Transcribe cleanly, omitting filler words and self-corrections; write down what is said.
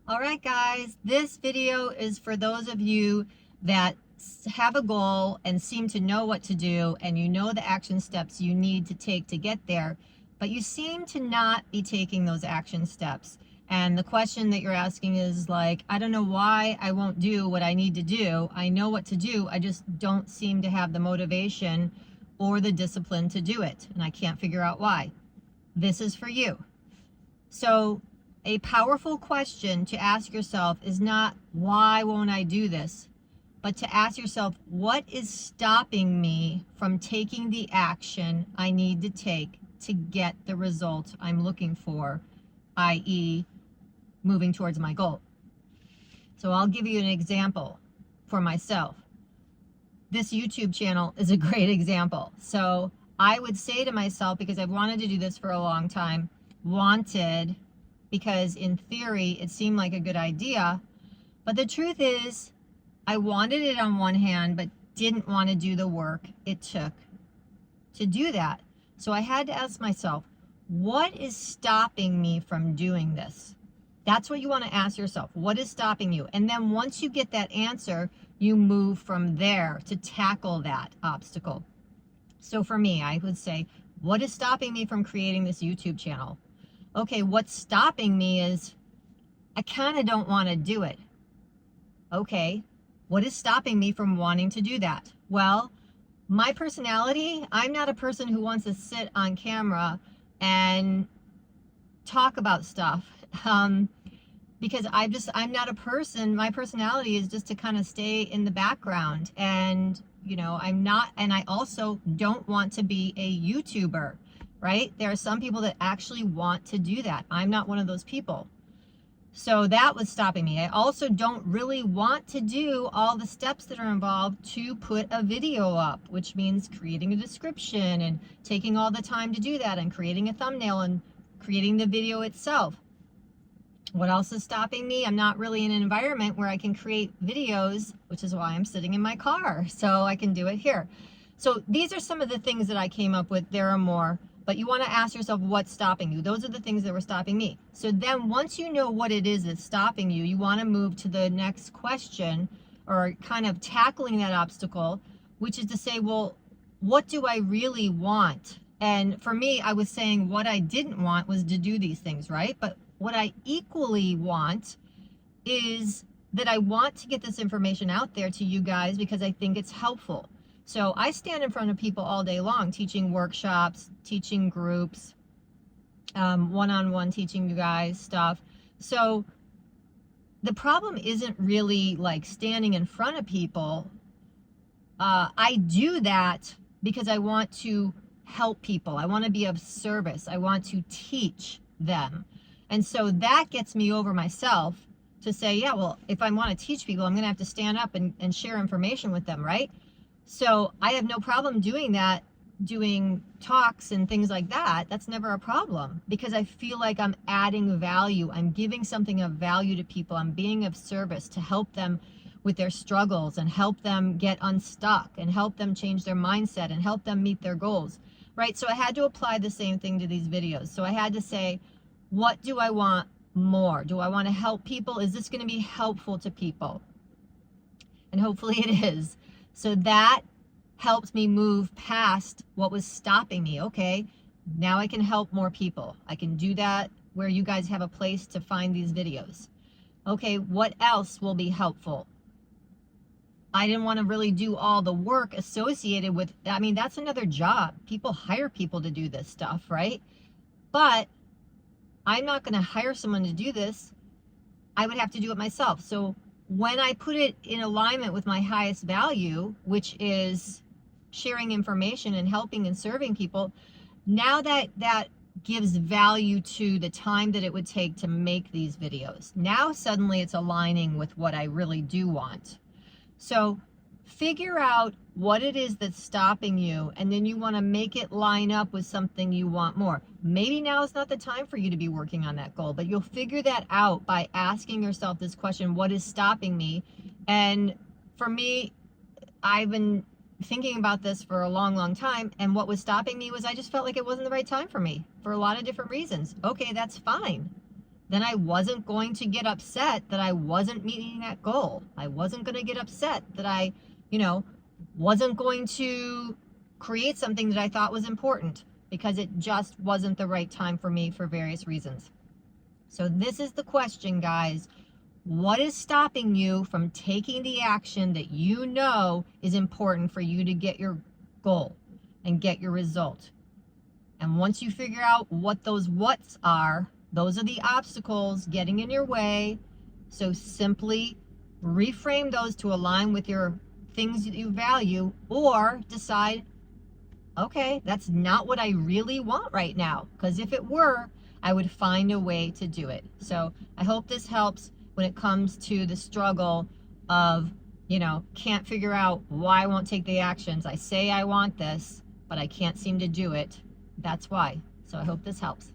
All right, guys, this video is for those of you that have a goal and seem to know what to do, and you know the action steps you need to take to get there, but you seem to not be taking those action steps. And the question that you're asking is like, I don't know why I won't do what I need to do. I know what to do. I just don't seem to have the motivation or the discipline to do it. And I can't figure out why. This is for you. So a powerful question to ask yourself is not, why won't I do this? But to ask yourself, what is stopping me from taking the action I need to take to get the result I'm looking for, i.e., moving towards my goal? So I'll give you an example for myself. This YouTube channel is a great example. So I would say to myself, because I've wanted to do this for a long time, because in theory it seemed like a good idea, but the truth is I wanted it on one hand but didn't want to do the work it took to do that. So I had to ask myself, what is stopping me from doing this? That's what you want to ask yourself. What is stopping you? And then once you get that answer, you move from there to tackle that obstacle. So for me, I would say, what is stopping me from creating this YouTube channel? Okay, what's stopping me is I kind of don't want to do it. Okay, what is stopping me from wanting to do that? Well, my personality, I'm not a person who wants to sit on camera and talk about stuff. Because I'm not a person, my personality is just to kind of stay in the background. And, I also don't want to be a YouTuber. Right? There are some people that actually want to do that. I'm not one of those people. So that was stopping me. I also don't really want to do all the steps that are involved to put a video up, which means creating a description and taking all the time to do that and creating a thumbnail and creating the video itself. What else is stopping me? I'm not really in an environment where I can create videos, which is why I'm sitting in my car. So I can do it here. So these are some of the things that I came up with. There are more. But you want to ask yourself, what's stopping you? Those are the things that were stopping me. So then once you know what it is that's stopping you, you want to move to the next question, or kind of tackling that obstacle, which is to say, well, what do I really want? And for me, I was saying what I didn't want was to do these things, right? But what I equally want is that I want to get this information out there to you guys because I think it's helpful. So I stand in front of people all day long, teaching workshops, teaching groups, one-on-one teaching you guys stuff. So the problem isn't really like standing in front of people. I do that because I want to help people. I want to be of service. I want to teach them. And so that gets me over myself to say, yeah, well, if I want to teach people, I'm going to have to stand up and share information with them, right? So I have no problem doing that, doing talks and things like that. That's never a problem because I feel like I'm adding value. I'm giving something of value to people. I'm being of service to help them with their struggles and help them get unstuck and help them change their mindset and help them meet their goals, right? So I had to apply the same thing to these videos. So I had to say, what do I want more? Do I want to help people? Is this going to be helpful to people? And hopefully it is. So that helped me move past what was stopping me. Okay, now I can help more people. I can do that where you guys have a place to find these videos. Okay, what else will be helpful? I didn't want to really do all the work associated with, I mean, that's another job. People hire people to do this stuff, right? But I'm not going to hire someone to do this. I would have to do it myself. So when I put it in alignment with my highest value, which is sharing information and helping and serving people, now that gives value to the time that it would take to make these videos. Now suddenly it's aligning with what I really do want. So figure out what it is that's stopping you, and then you want to make it line up with something you want more. Maybe now is not the time for you to be working on that goal, but you'll figure that out by asking yourself this question, what is stopping me? And for me, I've been thinking about this for a long, long time, and what was stopping me was I just felt like it wasn't the right time for me for a lot of different reasons. Okay, that's fine. then I wasn't going to get upset that I wasn't meeting that goal. I wasn't going to get upset that I, wasn't going to create something that I thought was important, because it just wasn't the right time for me for various reasons. So this is the question, guys. What is stopping you from taking the action that you know is important for you to get your goal and get your result? And once you figure out what those whats are, those are the obstacles getting in your way. So simply reframe those to align with your things that you value, or decide, okay, that's not what I really want right now. Because if it were, I would find a way to do it. So I hope this helps when it comes to the struggle of, can't figure out why I won't take the actions. I say I want this, but I can't seem to do it. That's why. So I hope this helps.